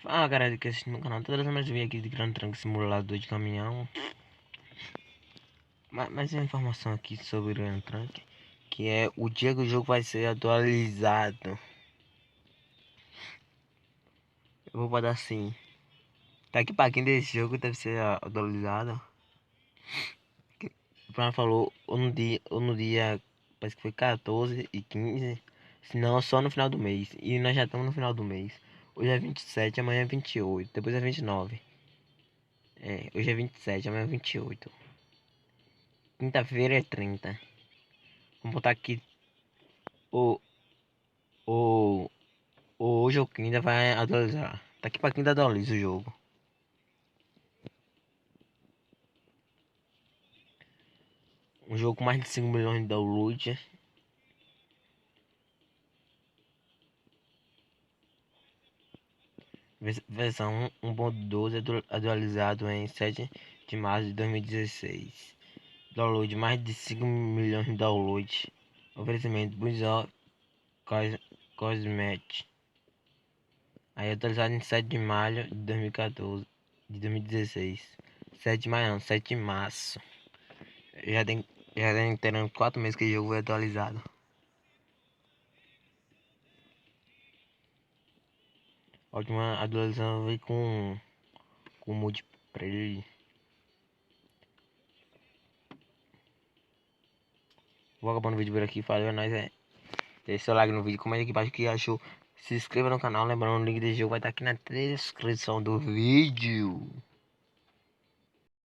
Fala galera que assiste no canal, todas as mais vídeo aqui de Grande Tranco simulador de caminhão. Mais uma informação aqui sobre o Grande Tranco, que é o dia que o jogo vai ser atualizado. Eu vou botar assim, daqui pra quem desse jogo deve ser atualizado. O plano falou ou no dia, parece que foi 14 e 15, senão só no final do mês. E nós já estamos no final do mês. Hoje é 27, amanhã é 28, depois é 29. Hoje é 27, amanhã é 28. Quinta-feira é 30. Vamos botar aqui o, o, hoje o quinta vai atualizar. Daqui pra quinta atualiza o jogo. Um jogo com mais de 5 milhões de downloads. Versão 1.12 atualizado em 7 de março de 2016. Download mais de 5 milhões de downloads. Oferecimento Buzzor Cosmet. Aí atualizado em 7 de maio de 2014. De 2016. 7 de maio não, 7 de março. Já tem terão 4 meses que o jogo foi atualizado. A última atualização veio com multiplayer. Vou acabando o vídeo por aqui. Valeu, nós deixa seu like no vídeo, comenta aqui embaixo o que achou. Se inscreva no canal, lembrando o link desse jogo vai estar aqui na descrição do vídeo.